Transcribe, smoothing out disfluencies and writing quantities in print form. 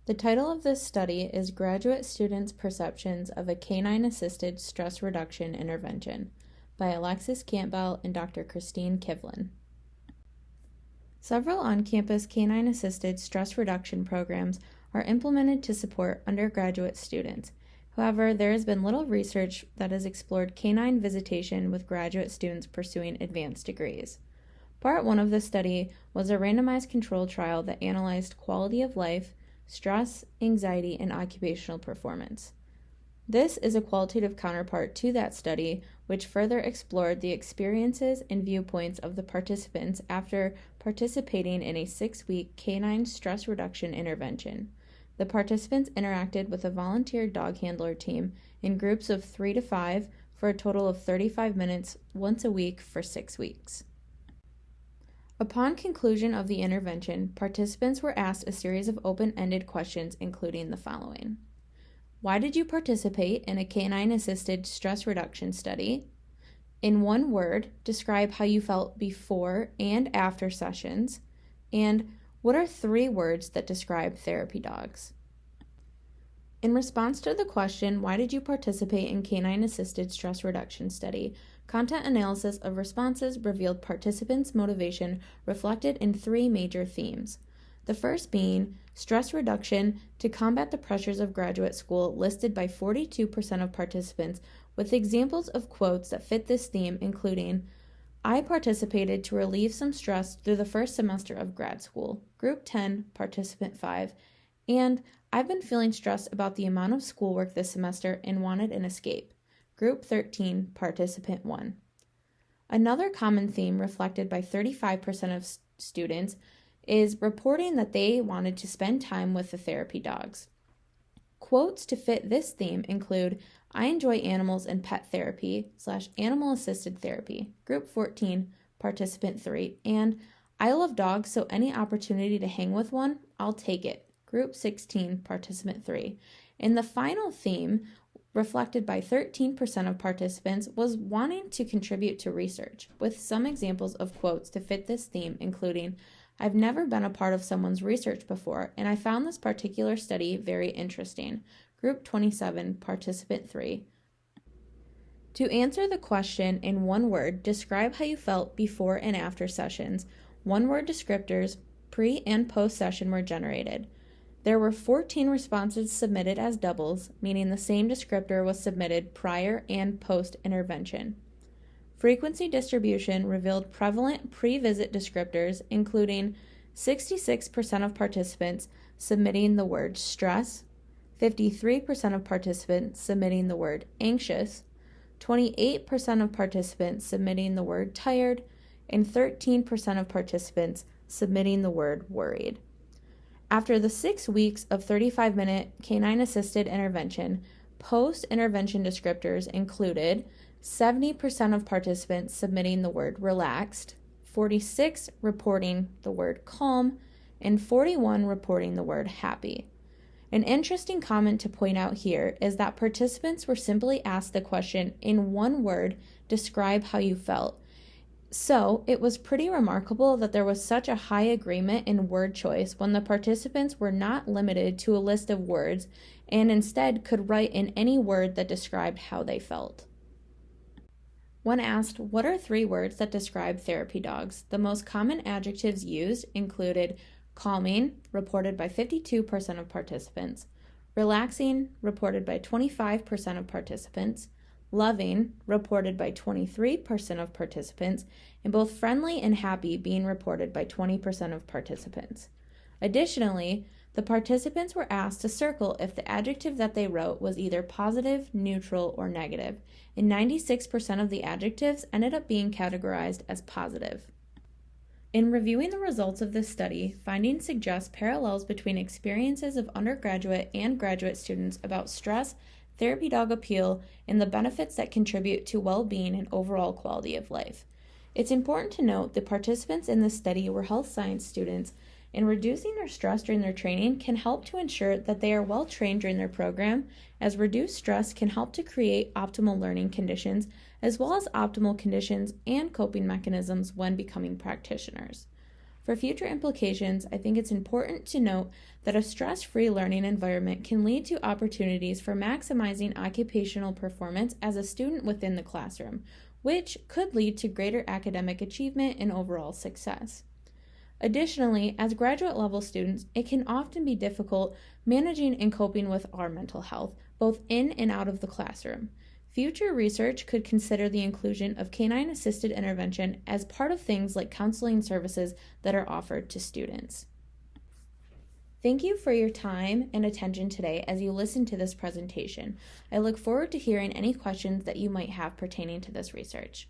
The title of this study is Graduate Students' Perceptions of a Canine-Assisted Stress Reduction Intervention by Alexis Campbell and Dr. Christine Kivlin. Several on-campus canine-assisted stress reduction programs are implemented to support undergraduate students. However, there has been little research that has explored canine visitation with graduate students pursuing advanced degrees. Part 1 of the study was a randomized controlled trial that analyzed quality of life, stress, anxiety, and occupational performance. This is a qualitative counterpart to that study, which further explored the experiences and viewpoints of the participants after participating in a 6-week canine stress reduction intervention. The participants interacted with a volunteer dog handler team in groups of 3 to 5 for a total of 35 minutes once a week for 6 weeks. Upon conclusion of the intervention, participants were asked a series of open-ended questions including the following. Why did you participate in a canine-assisted stress reduction study? In one word, describe how you felt before and after sessions. And what are 3 words that describe therapy dogs? In response to the question, why did you participate in canine-assisted stress reduction study, content analysis of responses revealed participants' motivation reflected in 3 major themes. The first being stress reduction to combat the pressures of graduate school, listed by 42% of participants, with examples of quotes that fit this theme, including, I participated to relieve some stress through the first semester of grad school, Group 10, Participant 5, and I've been feeling stressed about the amount of schoolwork this semester and wanted an escape, Group 13, Participant 1. Another common theme reflected by 35% of students is reporting that they wanted to spend time with the therapy dogs. Quotes to fit this theme include, I enjoy animals and pet therapy / animal-assisted therapy, Group 14, Participant 3, and I love dogs, so any opportunity to hang with one, I'll take it, Group 16, Participant 3. And the final theme, reflected by 13% of participants, was wanting to contribute to research, with some examples of quotes to fit this theme, including, I've never been a part of someone's research before, and I found this particular study very interesting. Group 27, Participant 3. To answer the question in one word, describe how you felt before and after sessions. One-word descriptors, pre- and post-session, were generated. There were 14 responses submitted as doubles, meaning the same descriptor was submitted prior and post-intervention. Frequency distribution revealed prevalent pre-visit descriptors, including 66% of participants submitting the word stress, 53% of participants submitting the word anxious, 28% of participants submitting the word tired, and 13% of participants submitting the word worried. After the 6 weeks of 35-minute canine-assisted intervention, post-intervention descriptors included 70% of participants submitting the word relaxed, 46 reporting the word calm, and 41 reporting the word happy. An interesting comment to point out here is that participants were simply asked the question in one word, describe how you felt. So, it was pretty remarkable that there was such a high agreement in word choice when the participants were not limited to a list of words and instead could write in any word that described how they felt. When asked, what are 3 words that describe therapy dogs, the most common adjectives used included calming, reported by 52% of participants, relaxing, reported by 25% of participants, loving, reported by 23% of participants, and both friendly and happy being reported by 20% of participants. Additionally, the participants were asked to circle if the adjective that they wrote was either positive, neutral, or negative, and 96% of the adjectives ended up being categorized as positive. In reviewing the results of this study, findings suggest parallels between experiences of undergraduate and graduate students about stress, therapy dog appeal, and the benefits that contribute to well-being and overall quality of life. It's important to note that participants in this study were health science students, and reducing their stress during their training can help to ensure that they are well trained during their program, as reduced stress can help to create optimal learning conditions, as well as optimal conditions and coping mechanisms when becoming practitioners. For future implications, I think it's important to note that a stress-free learning environment can lead to opportunities for maximizing occupational performance as a student within the classroom, which could lead to greater academic achievement and overall success. Additionally, as graduate level students, it can often be difficult managing and coping with our mental health, both in and out of the classroom. Future research could consider the inclusion of canine-assisted intervention as part of things like counseling services that are offered to students. Thank you for your time and attention today as you listen to this presentation. I look forward to hearing any questions that you might have pertaining to this research.